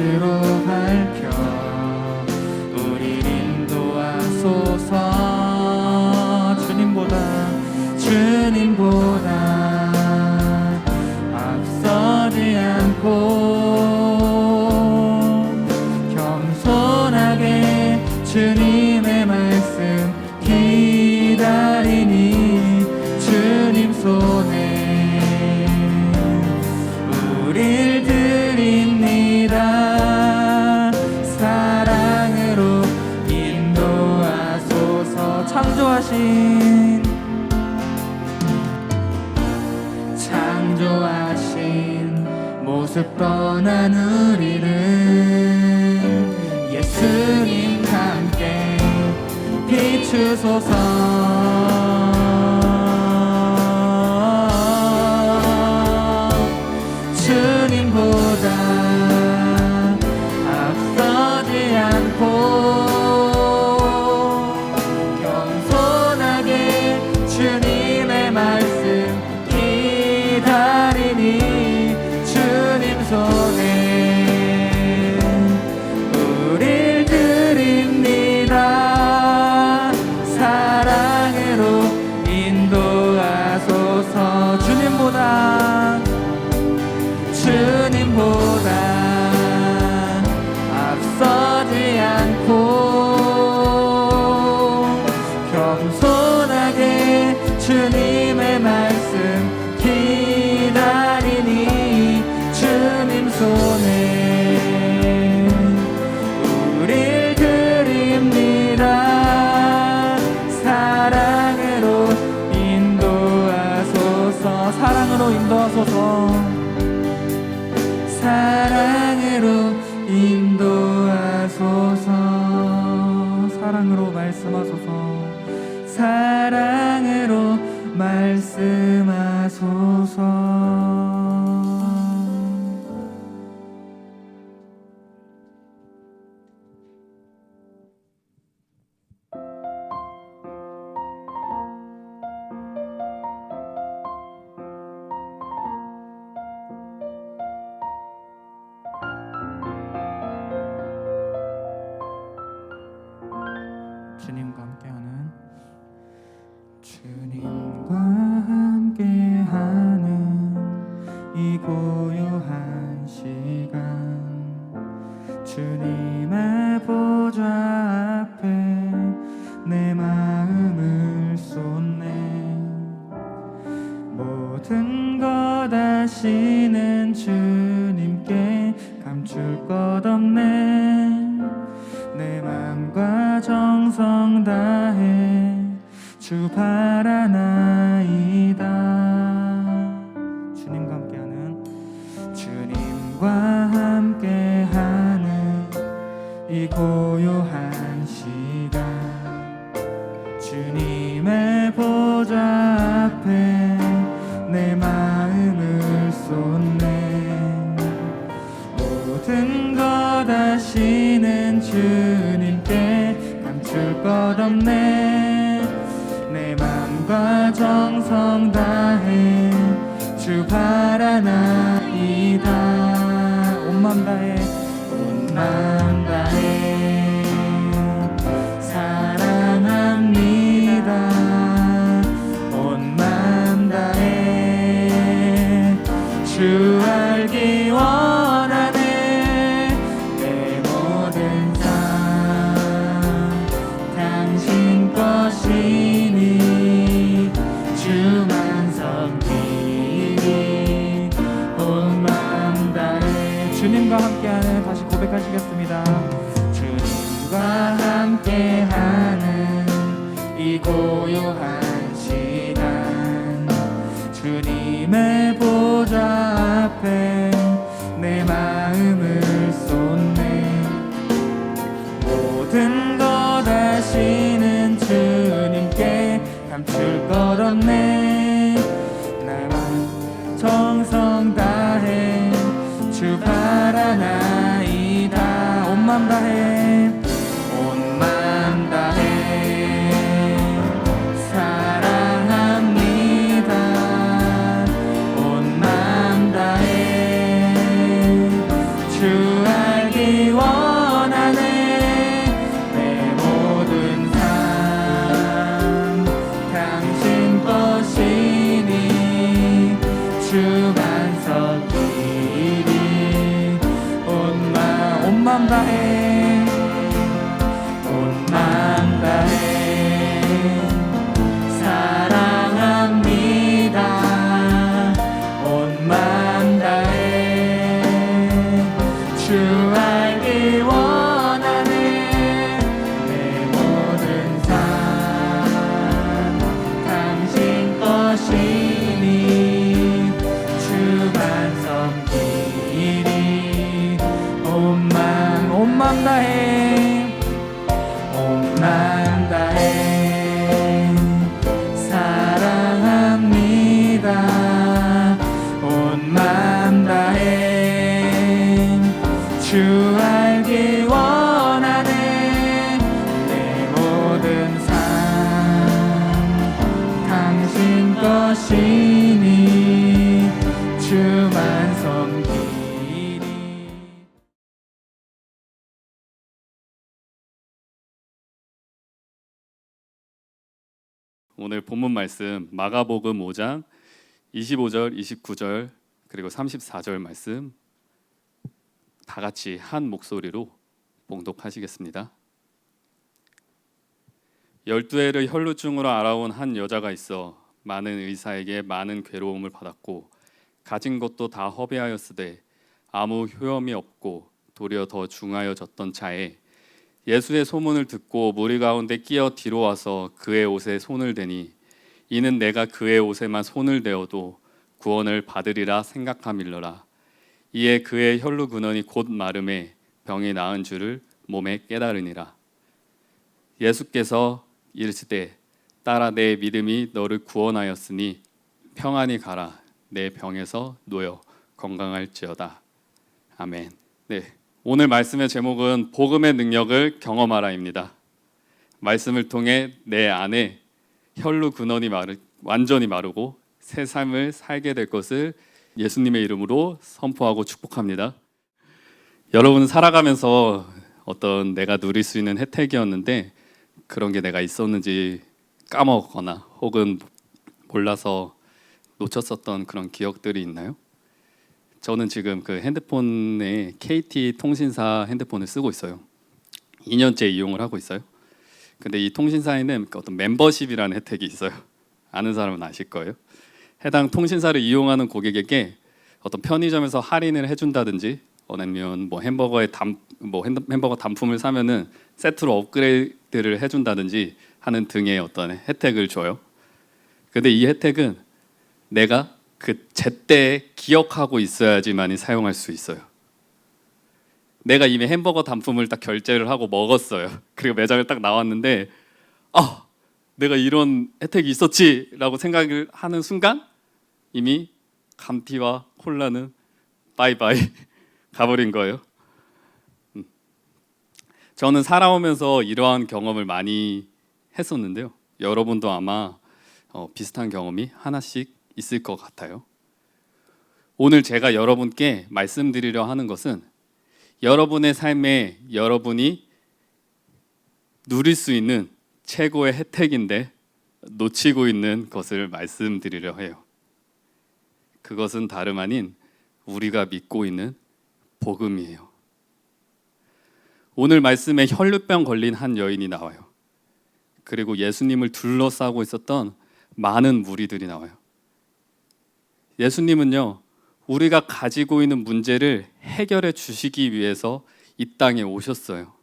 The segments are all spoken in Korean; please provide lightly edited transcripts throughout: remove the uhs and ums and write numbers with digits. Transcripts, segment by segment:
빛으로 밝혀 우리 인도하소서. 주님보다 앞서지 않고 겸손하게 주님의 말씀 기다리니 주님 손에 우릴 드립니다. 사랑으로 인도하소서. 창조하신 모습 떠난 우리를 예수님과 함께 비추소서. 주님보다 앞서지 않고 겸손하게 주님의 말씀 기다리니 주님 손에 우릴 드립니다. 사랑으로 인도하소서. 주님보다 앞서지 않고 겸손하게 주님의 말씀 기다리니 주님 손에 우릴 드립니다. 사랑으로 인도하소서. 사랑으로 인도하소서. 사랑으로 인도하소서. 사랑으로 말씀하소서. 사랑으로 말씀하소서. 주님과 함께하는 이 고요한 시간 주님의 보좌 앞에 내 마음을 쏟네. 모든 것 아시는 주님께 감출 것 없네. 내 맘과 정성 다해 주 바라나이다. 주님과 함께하는 이 고요한 시간 주님의 보좌 앞에 내 마음을 쏟네. 모든 것 아시는 주님께 감출 것 없네. 내 맘과 정성 다해 주 바라나이다. 온 맘 다해 사랑합니다. 온 맘 다해 주 알기 원하네. 내 모든 삶 당신 것이니 주만 섬기니 온 맘 다해. 주님과 함께하는, 다시 고백하시겠습니다. 주님과 함께하는 이 고요한 시간 주님의 보좌 앞에 내 마음을 쏟네. 모든 것 아시는 주님께 감출 것 없네. 나만 정성 다해 주 바라나이다. 온 맘 다해 온 맘 다해 사랑합니다. 온 맘 다해 주 알기 주만서 길이 온 맘 다해 온 맘 다해 사랑합니다 온 맘 다해 주 알기 원하네 내 모든 삶 당신 것이니 주만 섬기리 온 맘 다해 온 맘 다해 사랑합니다 온 맘 다해 주 알기 원하네 내 모든 삶 당신 것이니 주만 섬기리. 오늘 본문 말씀 마가복음 5장 25절, 29절 그리고 34절 말씀 다 같이 한 목소리로 봉독하시겠습니다. 12해를 혈루증으로 앓아온 한 여자가 있어 많은 의사에게 많은 괴로움을 받았고 가진 것도 다 허비하였으되 아무 효험이 없고 도리어 더 중하여졌던 차에 예수의 소문을 듣고 무리 가운데 끼어 뒤로 와서 그의 옷에 손을 대니 이는 내가 그의 옷에만 손을 대어도 구원을 받으리라 생각함일러라. 이에 그의 혈루 근원이 곧 마름에 병이 나은 줄을 몸에 깨달으니라. 예수께서 이르시되 딸아 내 믿음이 너를 구원하였으니 평안히 가라. 내 병에서 놓여 건강할지어다. 아멘. 네. 오늘 말씀의 제목은 복음의 능력을 경험하라입니다. 말씀을 통해 내 안에 혈루 근원이 완전히 마르고 새 삶을 살게 될 것을 예수님의 이름으로 선포하고 축복합니다. 여러분 살아가면서 어떤 내가 누릴 수 있는 혜택이었는데 그런 게 내가 있었는지 까먹거나 혹은 몰라서 놓쳤었던 그런 기억들이 있나요? 저는 지금 그 핸드폰에 KT 통신사 핸드폰을 쓰고 있어요. 2년째 이용을 하고 있어요. 근데 이 통신사에는 어떤 멤버십이라는 혜택이 있어요. 아는 사람은 아실 거예요. 해당 통신사를 이용하는 고객에게 어떤 편의점에서 할인을 해준다든지 아니면 햄버거 단품을 사면은 세트로 업그레이드를 해준다든지 하는 등의 어떤 혜택을 줘요. 근데 이 혜택은 내가 그 제때 기억하고 있어야지만이 사용할 수 있어요. 내가 이미 햄버거 단품을 딱 결제를 하고 먹었어요. 그리고 매장을 딱 나왔는데 내가 이런 혜택이 있었지라고 생각을 하는 순간 이미 감튀와 콜라는 바이바이 가버린 거예요. 저는 살아오면서 이러한 경험을 많이 했었는데요. 여러분도 아마 비슷한 경험이 하나씩 있을 것 같아요. 오늘 제가 여러분께 말씀드리려 하는 것은 여러분의 삶에 여러분이 누릴 수 있는 최고의 혜택인데 놓치고 있는 것을 말씀드리려 해요. 그것은 다름 아닌 우리가 믿고 있는 복음이에요. 오늘 말씀에 혈루병 걸린 한 여인이 나와요. 그리고 예수님을 둘러싸고 있었던 많은 무리들이 나와요. 예수님은요, 우리가 가지고 있는 문제를 해결해 주시기 위해서 이 땅에 오셨어요.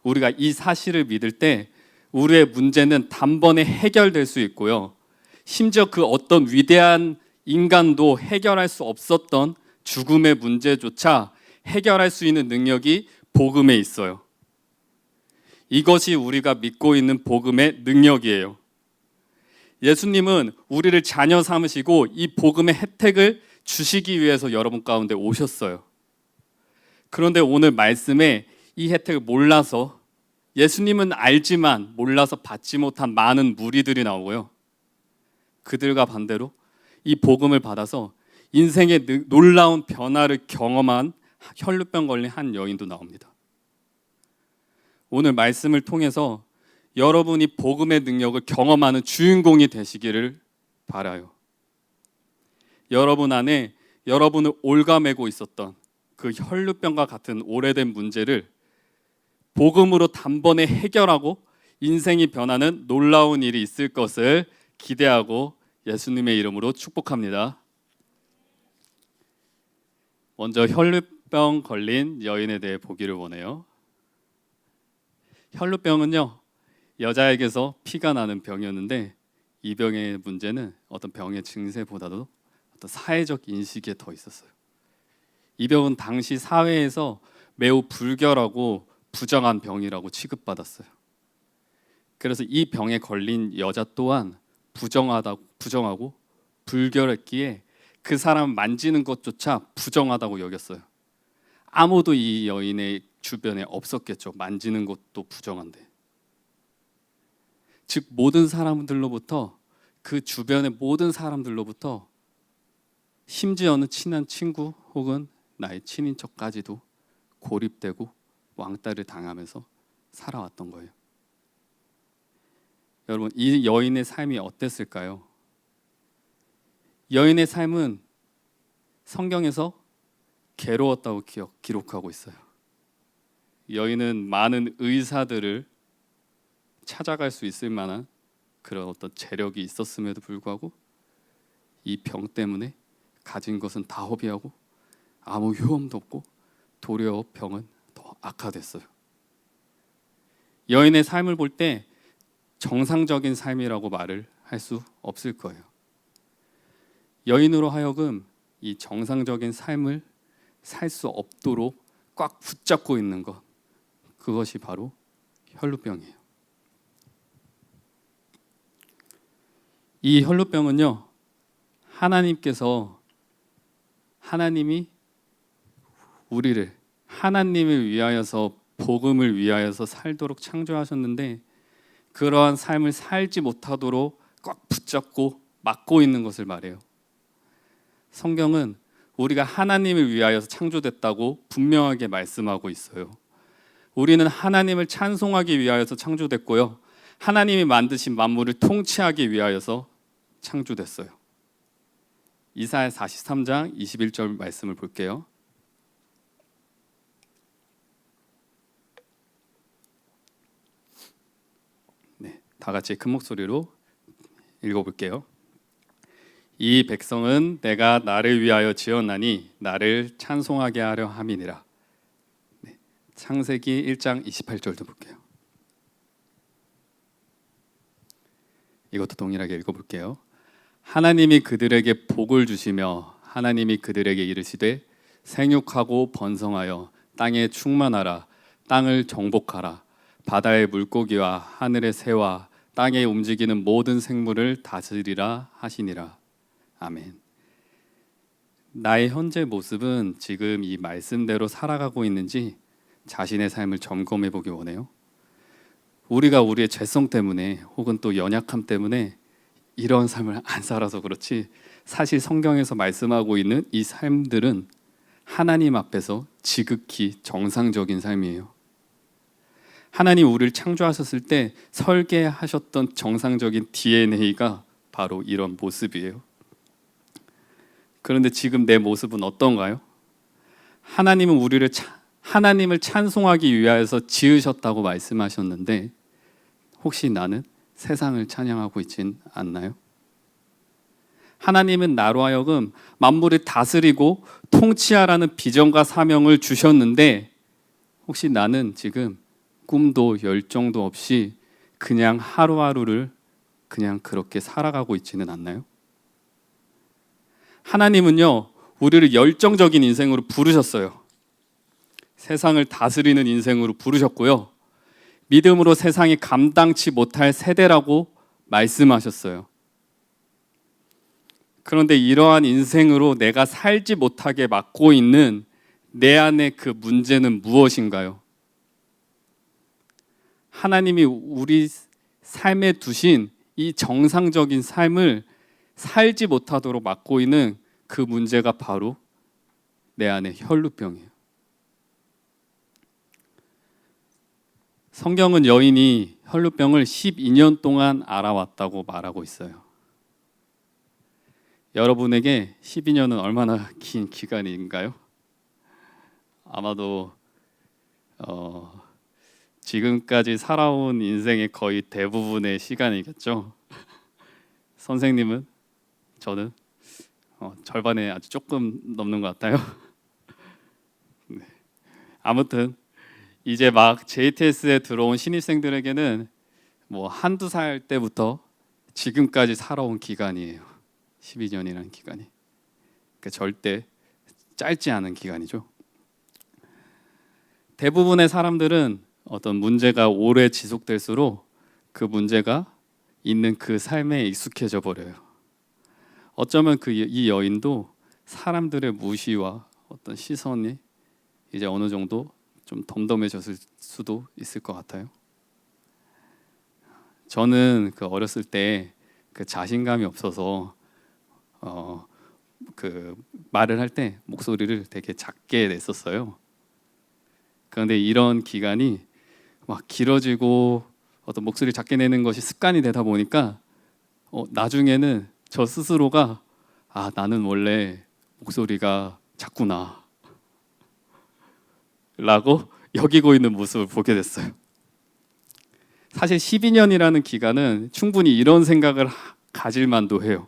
우리가 이 사실을 믿을 때 우리의 문제는 단번에 해결될 수 있고요. 심지어 그 어떤 위대한 인간도 해결할 수 없었던 죽음의 문제조차 해결할 수 있는 능력이 복음에 있어요. 이것이 우리가 믿고 있는 복음의 능력이에요. 예수님은 우리를 자녀 삼으시고 이 복음의 혜택을 주시기 위해서 여러분 가운데 오셨어요. 그런데 오늘 말씀에 이 혜택을 몰라서 예수님은 알지만 몰라서 받지 못한 많은 무리들이 나오고요. 그들과 반대로 이 복음을 받아서 인생의 놀라운 변화를 경험한 혈루병 걸린 한 여인도 나옵니다. 오늘 말씀을 통해서 여러분이 복음의 능력을 경험하는 주인공이 되시기를 바라요. 여러분 안에 여러분을 올가매고 있었던 그 혈루병과 같은 오래된 문제를 복음으로 단번에 해결하고 인생이 변하는 놀라운 일이 있을 것을 기대하고 예수님의 이름으로 축복합니다. 먼저 혈루병 걸린 여인에 대해 보기를 원해요. 혈루병은요, 여자에게서 피가 나는 병이었는데 이 병의 문제는 어떤 병의 증세보다도 어떤 사회적 인식에 더 있었어요. 이 병은 당시 사회에서 매우 불결하고 부정한 병이라고 취급받았어요. 그래서 이 병에 걸린 여자 또한 부정하고 불결했기에 그 사람 만지는 것조차 부정하다고 여겼어요. 아무도 이 여인의 주변에 없었겠죠. 만지는 것도 부정한데. 즉 모든 사람들로부터, 그 주변의 모든 사람들로부터, 심지어는 친한 친구 혹은 나의 친인척까지도 고립되고 왕따를 당하면서 살아왔던 거예요. 여러분, 이 여인의 삶이 어땠을까요? 여인의 삶은 성경에서 괴로웠다고 기록하고 있어요. 여인은 많은 의사들을 찾아갈 수 있을 만한 그런 어떤 재력이 있었음에도 불구하고 이 병 때문에 가진 것은 다 허비하고 아무 효험도 없고 도리어 병은 더 악화됐어요. 여인의 삶을 볼 때 정상적인 삶이라고 말을 할 수 없을 거예요. 여인으로 하여금 이 정상적인 삶을 살 수 없도록 꽉 붙잡고 있는 것, 그것이 바로 혈루병이에요. 이 혈루병은요, 하나님이 우리를 하나님을 위하여서, 복음을 위하여서 살도록 창조하셨는데 그러한 삶을 살지 못하도록 꽉 붙잡고 막고 있는 것을 말해요. 성경은 우리가 하나님을 위하여서 창조됐다고 분명하게 말씀하고 있어요. 우리는 하나님을 찬송하기 위하여서 창조됐고요, 하나님이 만드신 만물을 통치하기 위하여서 창조됐어요. 이사야 43장 21절 말씀을 볼게요. 네, 다 같이 큰 목소리로 읽어볼게요. 이 백성은 내가 나를 위하여 지었나니 나를 찬송하게 하려 함이니라. 네, 창세기 1장 28절도 볼게요. 이것도 동일하게 읽어볼게요. 하나님이 그들에게 복을 주시며 하나님이 그들에게 이르시되 생육하고 번성하여 땅에 충만하라. 땅을 정복하라. 바다의 물고기와 하늘의 새와 땅에 움직이는 모든 생물을 다스리라 하시니라. 아멘. 나의 현재 모습은 지금 이 말씀대로 살아가고 있는지 자신의 삶을 점검해 보기 원해요. 우리가 우리의 죄성 때문에 혹은 또 연약함 때문에 이런 삶을 안 살아서 그렇지, 사실 성경에서 말씀하고 있는 이 삶들은 하나님 앞에서 지극히 정상적인 삶이에요. 하나님 우리를 창조하셨을 때 설계하셨던 정상적인 DNA가 바로 이런 모습이에요. 그런데 지금 내 모습은 어떤가요? 하나님은 하나님을 찬송하기 위하여서 지으셨다고 말씀하셨는데 혹시 나는 세상을 찬양하고 있진 않나요? 하나님은 나로 하여금 만물을 다스리고 통치하라는 비전과 사명을 주셨는데 혹시 나는 지금 꿈도 열정도 없이 그냥 하루하루를 그냥 그렇게 살아가고 있지는 않나요? 하나님은요, 우리를 열정적인 인생으로 부르셨어요. 세상을 다스리는 인생으로 부르셨고요, 믿음으로 세상이 감당치 못할 세대라고 말씀하셨어요. 그런데 이러한 인생으로 내가 살지 못하게 막고 있는 내 안의 그 문제는 무엇인가요? 하나님이 우리 삶에 두신 이 정상적인 삶을 살지 못하도록 막고 있는 그 문제가 바로 내 안의 혈루병이에요. 성경은 여인이 혈루병을 12년 동안 알아왔다고 말하고 있어요. 여러분에게 12년은 얼마나 긴 기간인가요? 아마도 지금까지 살아온 인생의 거의 대부분의 시간이겠죠. 선생님은 저는 절반에 아주 조금 넘는 것 같아요. 네. 아무튼 이제 막 JTS에 들어온 신입생들에게는 뭐 한두 살 때부터 지금까지 살아온 기간이에요. 12년이라는 기간이. 그러니까 절대 짧지 않은 기간이죠. 대부분의 사람들은 어떤 문제가 오래 지속될수록 그 문제가 있는 그 삶에 익숙해져 버려요. 어쩌면 이 여인도 사람들의 무시와 어떤 시선이 이제 어느 정도 좀 덤덤해졌을 수도 있을 것 같아요. 저는 그 어렸을 때 그 자신감이 없어서 그 말을 할 때 목소리를 되게 작게 냈었어요. 그런데 이런 기간이 막 길어지고 어떤 목소리 작게 내는 것이 습관이 되다 보니까 나중에는 저 스스로가 나는 원래 목소리가 작구나 라고 여기고 있는 모습을 보게 됐어요. 사실 12년이라는 기간은 충분히 이런 생각을 가질 만도 해요.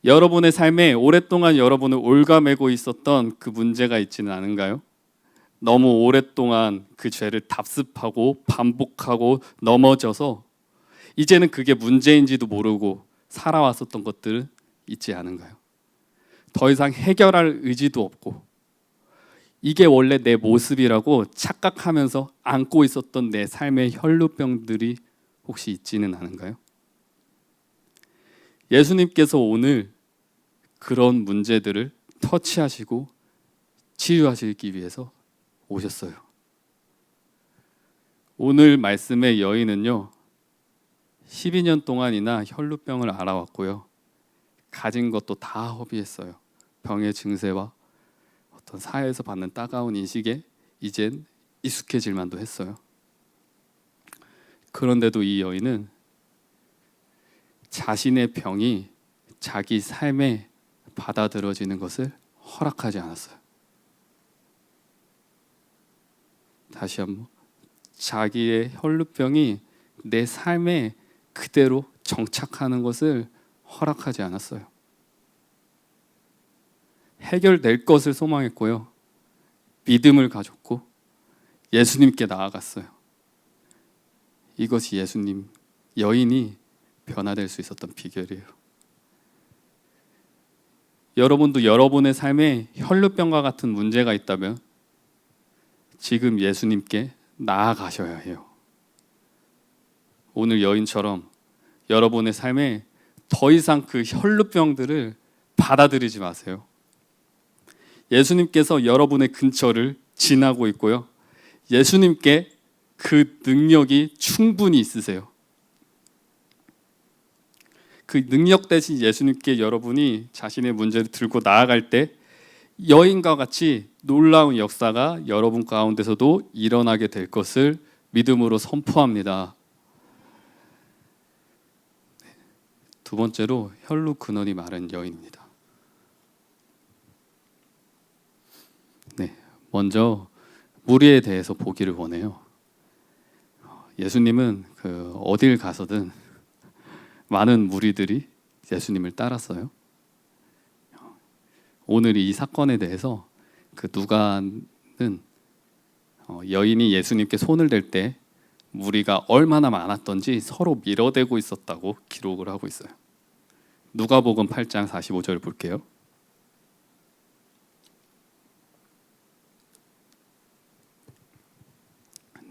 여러분의 삶에 오랫동안 여러분을 올가매고 있었던 그 문제가 있지는 않은가요? 너무 오랫동안 그 죄를 답습하고 반복하고 넘어져서 이제는 그게 문제인지도 모르고 살아왔었던 것들은 있지 않은가요? 더 이상 해결할 의지도 없고 이게 원래 내 모습이라고 착각하면서 안고 있었던 내 삶의 혈루병들이 혹시 있지는 않은가요? 예수님께서 오늘 그런 문제들을 터치하시고 치유하시기 위해서 오셨어요. 오늘 말씀의 여인은요, 12년 동안이나 혈루병을 앓아왔고요, 가진 것도 다 허비했어요. 병의 증세와 어떤 사회에서 받는 따가운 인식에 이젠 익숙해질 만도 했어요. 그런데도 이 여인은 자신의 병이 자기 삶에 받아들여지는 것을 허락하지 않았어요. 다시 한번, 자기의 혈루병이 내 삶에 그대로 정착하는 것을 허락하지 않았어요. 해결될 것을 소망했고요, 믿음을 가졌고 예수님께 나아갔어요. 이것이 예수님, 여인이 변화될 수 있었던 비결이에요. 여러분도 여러분의 삶에 혈루병과 같은 문제가 있다면 지금 예수님께 나아가셔야 해요. 오늘 여인처럼 여러분의 삶에 더 이상 그 혈루병들을 받아들이지 마세요. 예수님께서 여러분의 근처를 지나고 있고요, 예수님께 그 능력이 충분히 있으세요. 그 능력 대신 예수님께 여러분이 자신의 문제를 들고 나아갈 때 여인과 같이 놀라운 역사가 여러분 가운데서도 일어나게 될 것을 믿음으로 선포합니다. 두 번째로 혈루 근원이 마른 여인입니다. 네, 먼저 무리에 대해서 보기를 원해요. 예수님은 어딜 가서든 많은 무리들이 예수님을 따랐어요. 오늘 이 사건에 대해서 누가는 여인이 예수님께 손을 댈 때 무리가 얼마나 많았던지 서로 밀어대고 있었다고 기록을 하고 있어요. 누가복음 8장 45절을 볼게요.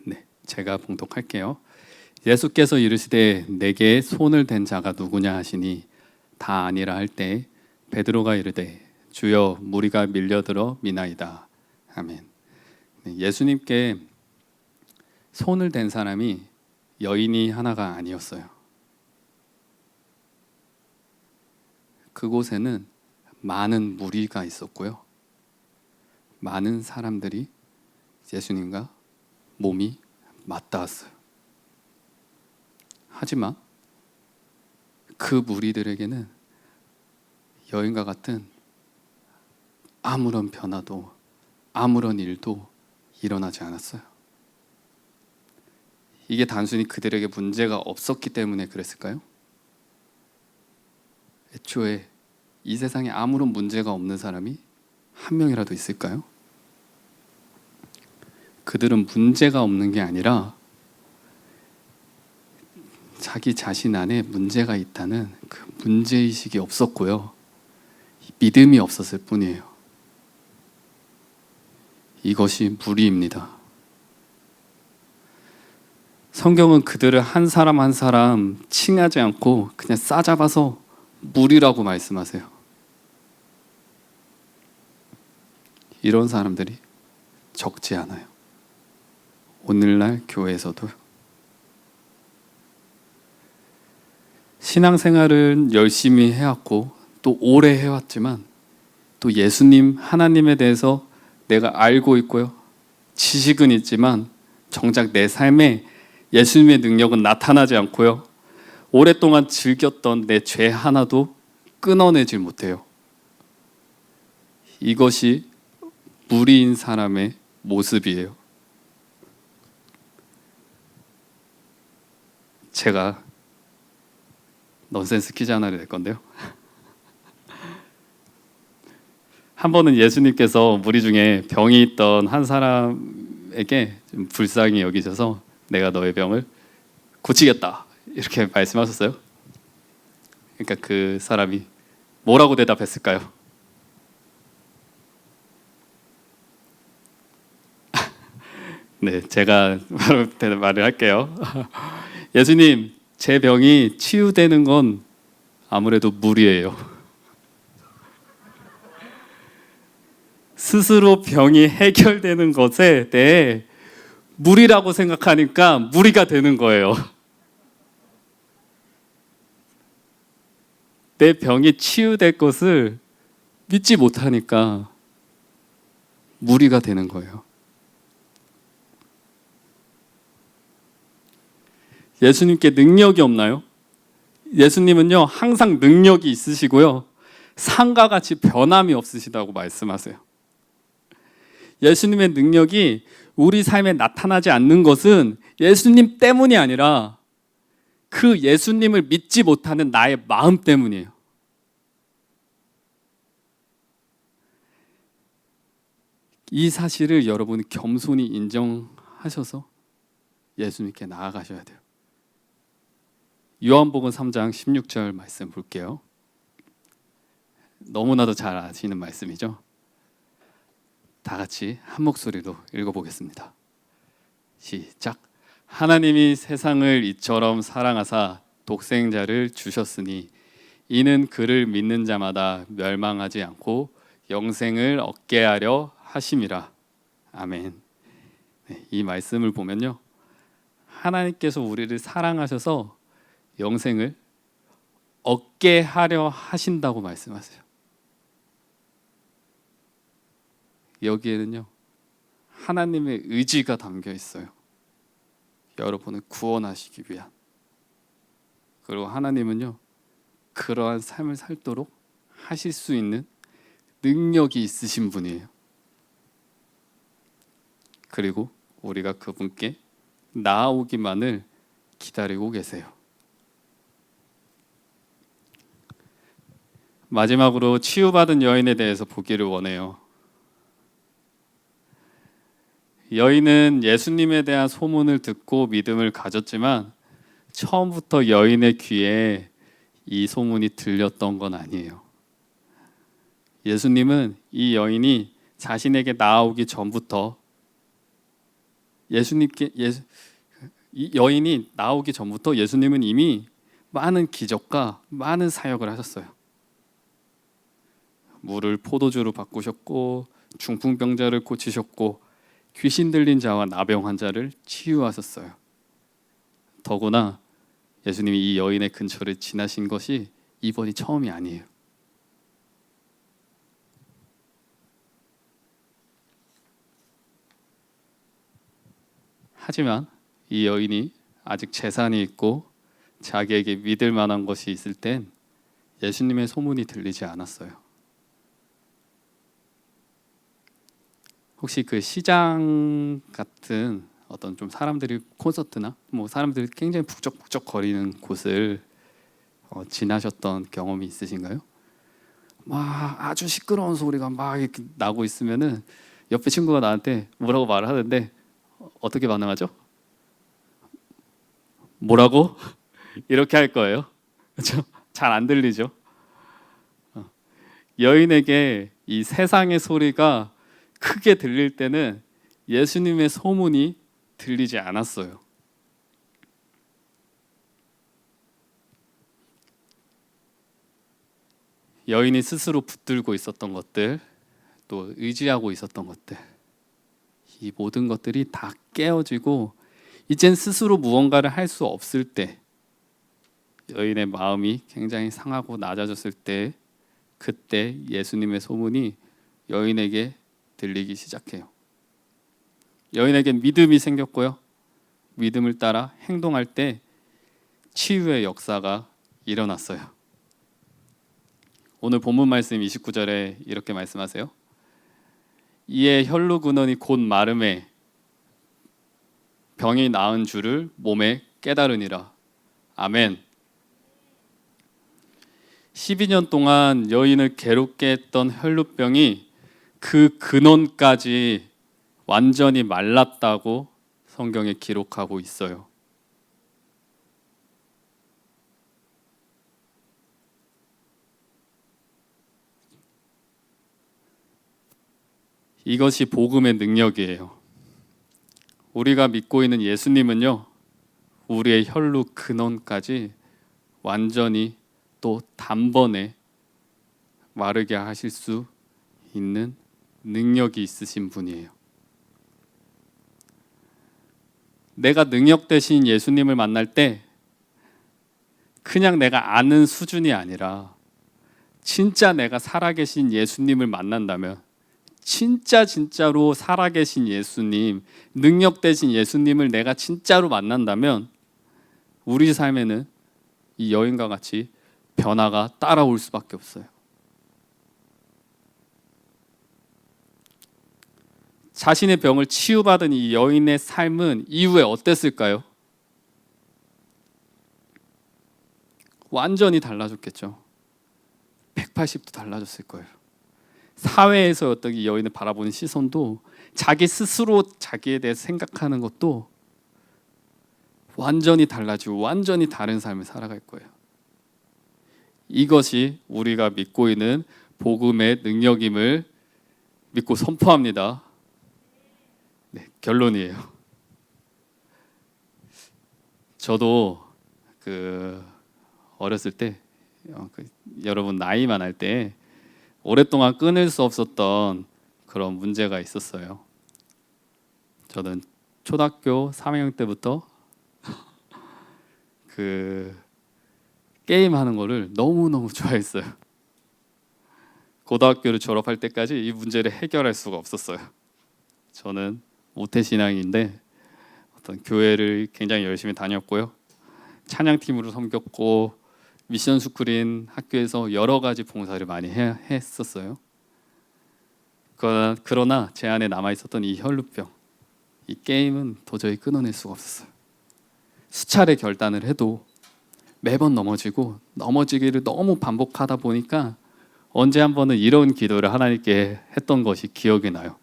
네, 제가 봉독할게요. 예수께서 이르시되 내게 손을 댄 자가 누구냐 하시니 다 아니라 할 때 베드로가 이르되 주여 무리가 밀려들어 미나이다. 아멘. 네, 예수님께 손을 댄 사람이 여인이 하나가 아니었어요. 그곳에는 많은 무리가 있었고요, 많은 사람들이 예수님과 몸이 맞닿았어요. 하지만 그 무리들에게는 여인과 같은 아무런 변화도 아무런 일도 일어나지 않았어요. 이게 단순히 그들에게 문제가 없었기 때문에 그랬을까요? 애초에 이 세상에 아무런 문제가 없는 사람이 한 명이라도 있을까요? 그들은 문제가 없는 게 아니라 자기 자신 안에 문제가 있다는 그 문제의식이 없었고요. 믿음이 없었을 뿐이에요. 이것이 무리입니다. 성경은 그들을 한 사람 한 사람 칭하지 않고 그냥 싸잡아서 무리라고 말씀하세요. 이런 사람들이 적지 않아요. 오늘날 교회에서도요. 신앙생활은 열심히 해왔고 또 오래 해왔지만 또 예수님 하나님에 대해서 내가 알고 있고요. 지식은 있지만 정작 내 삶에 예수님의 능력은 나타나지 않고요. 오랫동안 즐겼던 내 죄 하나도 끊어내질 못해요. 이것이 무리인 사람의 모습이에요. 제가 넌센스 퀴즈 하나를 낼 건데요. 한 번은 예수님께서 무리 중에 병이 있던 한 사람에게 좀 불쌍히 여기셔서 내가 너의 병을 고치겠다 이렇게 말씀하셨어요. 그러니까 그 사람이 뭐라고 대답했을까요? 네, 제가 바로 말을 할게요. 예수님, 제 병이 치유되는 건 아무래도 무리예요. 스스로 병이 해결되는 것에 대해 무리라고 생각하니까 무리가 되는 거예요. 내 병이 치유될 것을 믿지 못하니까 무리가 되는 거예요. 예수님께 능력이 없나요? 예수님은요, 항상 능력이 있으시고요. 산과 같이 변함이 없으시다고 말씀하세요. 예수님의 능력이 우리 삶에 나타나지 않는 것은 예수님 때문이 아니라 그 예수님을 믿지 못하는 나의 마음 때문이에요. 이 사실을 여러분이 겸손히 인정하셔서 예수님께 나아가셔야 돼요. 요한복음 3장 16절 말씀 볼게요. 너무나도 잘 아시는 말씀이죠. 다 같이 한 목소리로 읽어보겠습니다. 시작. 하나님이 세상을 이처럼 사랑하사 독생자를 주셨으니 이는 그를 믿는 자마다 멸망하지 않고 영생을 얻게 하려 하심이라. 아멘. 네, 이 말씀을 보면요, 하나님께서 우리를 사랑하셔서 영생을 얻게 하려 하신다고 말씀하세요. 여기에는요, 하나님의 의지가 담겨 있어요. 여러분을 구원하시기 위한. 그리고 하나님은요, 그러한 삶을 살도록 하실 수 있는 능력이 있으신 분이에요. 그리고 우리가 그분께 나아오기만을 기다리고 계세요. 마지막으로 치유받은 여인에 대해서 보기를 원해요. 여인은 예수님에 대한 소문을 듣고 믿음을 가졌지만 처음부터 여인의 귀에 이 소문이 들렸던 건 아니에요. 예수님은 이 여인이 자신에게 나아오기 전부터 이 여인이 나오기 전부터 예수님은 이미 많은 기적과 많은 사역을 하셨어요. 물을 포도주로 바꾸셨고 중풍병자를 고치셨고 귀신 들린 자와 나병 환자를 치유하셨어요. 더구나 예수님이 이 여인의 근처를 지나신 것이 이번이 처음이 아니에요. 하지만 이 여인이 아직 재산이 있고 자기에게 믿을 만한 것이 있을 땐 예수님의 소문이 들리지 않았어요. 혹시 그 시장 같은 어떤 좀 사람들이 콘서트나 뭐 사람들이 굉장히 북적북적 거리는 곳을 지나셨던 경험이 있으신가요? 막 아주 시끄러운 소리가 막 이렇게 나고 있으면은 옆에 친구가 나한테 뭐라고 말을 하는데 어떻게 반응하죠? 뭐라고? 이렇게 할 거예요. 그렇죠? 잘 안 들리죠? 여인에게 이 세상의 소리가 크게 들릴 때는 예수님의 소문이 들리지 않았어요. 여인이 스스로 붙들고 있었던 것들, 또 의지하고 있었던 것들, 이 모든 것들이 다 깨어지고 이젠 스스로 무언가를 할 수 없을 때, 여인의 마음이 굉장히 상하고 낮아졌을 때, 그때 예수님의 소문이 여인에게 들리기 시작해요. 여인에게 믿음이 생겼고요. 믿음을 따라 행동할 때 치유의 역사가 일어났어요. 오늘 본문 말씀 29절에 이렇게 말씀하세요. 이에 혈루 근원이 곧 마름에 병이 나은 줄을 몸에 깨달으니라. 아멘. 12년 동안 여인을 괴롭게 했던 혈루병이 그 근원까지 완전히 말랐다고 성경에 기록하고 있어요. 이것이 복음의 능력이에요. 우리가 믿고 있는 예수님은요, 우리의 혈루 근원까지 완전히 또 단번에 마르게 하실 수 있는 능력이 있으신 분이에요. 내가 능력 되신 예수님을 만날 때 그냥 내가 아는 수준이 아니라 진짜 내가 살아계신 예수님을 만난다면, 진짜로 살아계신 예수님, 능력 되신 예수님을 내가 진짜로 만난다면 우리 삶에는 이 여인과 같이 변화가 따라올 수밖에 없어요. 자신의 병을 치유받은 이 여인의 삶은 이후에 어땠을까요? 완전히 달라졌겠죠. 180도 달라졌을 거예요. 사회에서 어떤 이 여인을 바라보는 시선도, 자기 스스로 자기에 대해 생각하는 것도 완전히 달라지고 완전히 다른 삶을 살아갈 거예요. 이것이 우리가 믿고 있는 복음의 능력임을 믿고 선포합니다. 네, 결론이에요. 저도 어렸을 때 여러분 나이만 할 때 오랫동안 끊을 수 없었던 그런 문제가 있었어요. 저는 초등학교 3학년 때부터 게임 하는 거를 너무너무 좋아했어요. 고등학교를 졸업할 때까지 이 문제를 해결할 수가 없었어요. 저는 모태신앙인데 어떤 교회를 굉장히 열심히 다녔고요. 찬양팀으로 섬겼고 미션 스쿨인 학교에서 여러 가지 봉사를 많이 했었어요. 그러나 제 안에 남아 있었던 이 혈루병, 이 게임은 도저히 끊어낼 수가 없었어요. 수차례 결단을 해도 매번 넘어지기를 너무 반복하다 보니까 언제 한 번은 이런 기도를 하나님께 했던 것이 기억이 나요.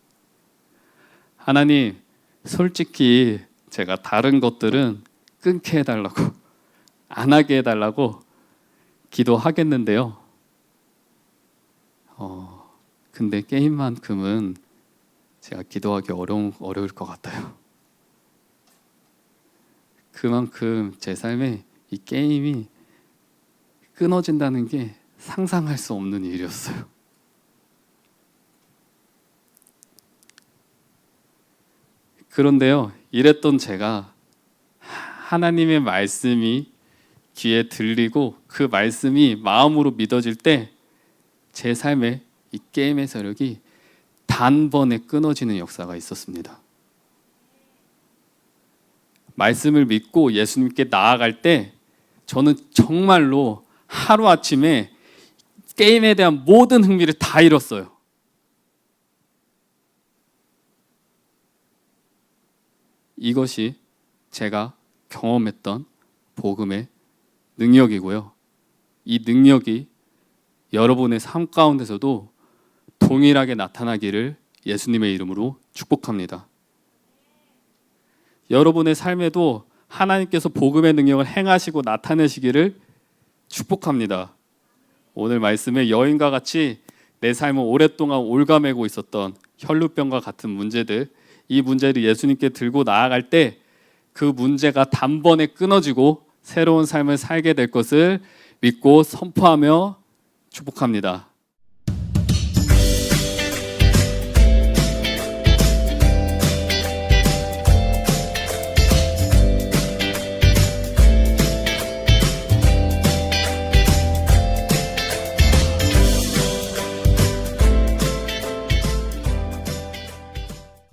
하나님, 솔직히 제가 다른 것들은 끊게 해달라고, 안 하게 해달라고 기도하겠는데요. 근데 게임만큼은 제가 기도하기 어려울 것 같아요. 그만큼 제 삶에 이 게임이 끊어진다는 게 상상할 수 없는 일이었어요. 그런데요, 이랬던 제가 하나님의 말씀이 귀에 들리고 그 말씀이 마음으로 믿어질 때 제 삶에 이 게임의 세력이 단번에 끊어지는 역사가 있었습니다. 말씀을 믿고 예수님께 나아갈 때 저는 정말로 하루아침에 게임에 대한 모든 흥미를 다 잃었어요. 이것이 제가 경험했던 복음의 능력이고요. 이 능력이 여러분의 삶 가운데서도 동일하게 나타나기를 예수님의 이름으로 축복합니다. 여러분의 삶에도 하나님께서 복음의 능력을 행하시고 나타내시기를 축복합니다. 오늘 말씀에 여인과 같이 내 삶을 오랫동안 올가매고 있었던 혈루병과 같은 문제들, 이 문제를 예수님께 들고 나아갈 때 그 문제가 단번에 끊어지고 새로운 삶을 살게 될 것을 믿고 선포하며 축복합니다.